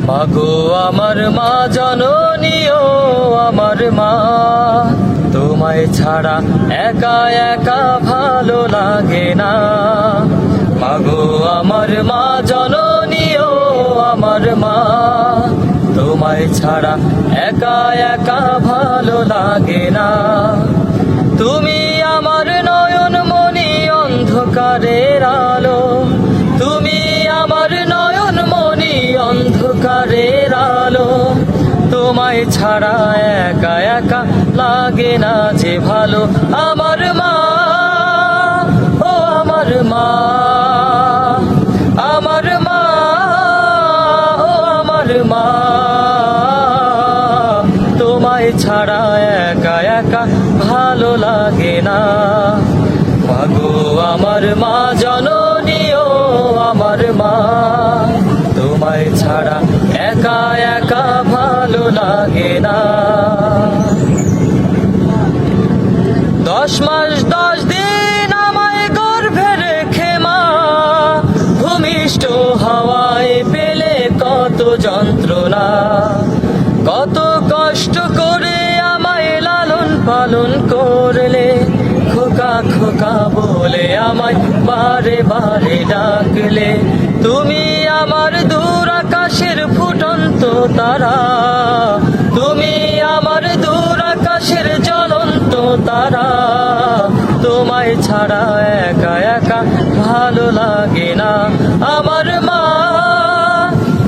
মাগো আমার মা জননী ও আমার মা, তোমায় ছাড়া একা একা ভালো লাগে না। মাগো আমার মা জননী ও আমার মা, তোমায় ছাড়া একা একা ভালো লাগে না। তুমি আমার নয়ন মনি অন্ধকারের আলো, তুমি আমার নয়ন মনি অন্ধকারের আলো। তোমায় ছাড়া একা একা লাগে না যে ভালো। আমার মা ও আমার মা, আমার মা ও আমার মা, তোমায় ছাড়া একা একা ভালো লাগে না। মাগো আমার মা জননী ও আমার মা, তোমায় ছাড়া একা একা ভালো লাগে না। 10 মাস 10 দিন আমায় গর্ভে রেখে মা, ভূমিষ্ঠ হাওয়ায় পেলে কত যন্ত্রণা। কত কষ্ট করে আমায় লালন পালন করলে, খোকা খোকা বলে আমায় বারে বারে ডাকলে। তুমি আমার দূর আকাশের ফুটন্ত তারা, তুমি আমার দূর আকাশের জ্বলন্ত তারা। তোমায় ছাড়া একা একা ভালো লাগে না। আমার মা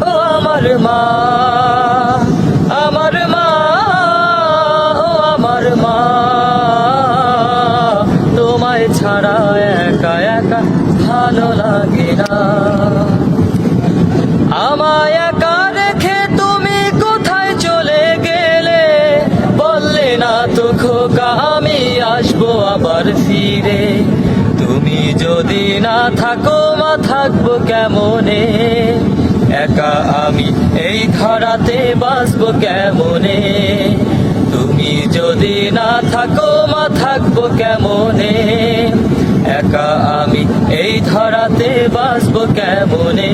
ও আমার মা, আমার মা ও আমার মা, তোমায় ছাড়া একা একা ভালো লাগে না। আমায় একা রেখে তুমি কোথায় চলে গেলে, বললে না তো খোকা আমি আসবো আবার ফিরে। তুমি যদি না থাকো মা থাকবো কেমনে, একা আমি এই ধরাতে বাঁচবো কেমনে। তুমি যদি না থাকো মা থাকবো কেমনে, একা আমি এই ধরাতে বাঁচবো কেমনে।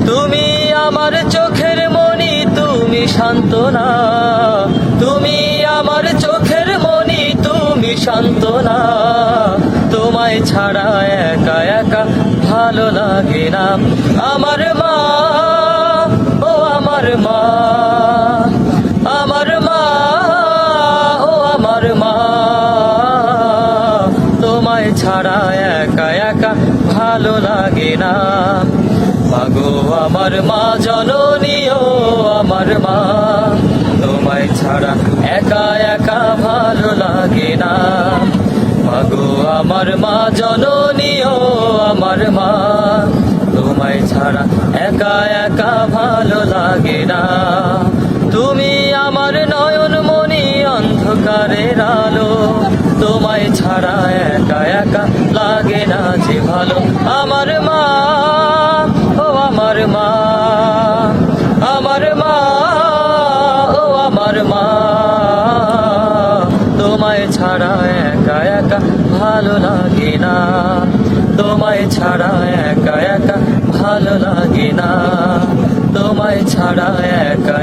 তুমি আমার চোখের মনি, তুমি সান্ত্বনা, তুমি আমার চোখের মনি, তুমি সান্ত্বনা। তোমায় ছাড়া একা একা ভালো লাগে না। আমার মা ও আমার মা, আমার মা ও আমার মা, তোমায় ছাড়া একা একা ভালো লাগে না। মাগো আমার মা জননী ও আমার মা, তোমায় ছাড়া একা একা ভালো লাগে না। মাগো আমার মা জননী ও আমার মা, তোমায় ছাড়া একা একা ভালো লাগে না। তুমি আমার নয়ন মনি অন্ধকারের আলো, তোমায় ছাড়া একা একা লাগে না যে ভালো। আমার মা ও আমার মা, আমার মা ও আমার মা, তোমায় ছাড়া একা একা ভালো লাগে না। তোমায় ছাড়া একা একা ভালো লাগে না। তোমায় ছাড়া একা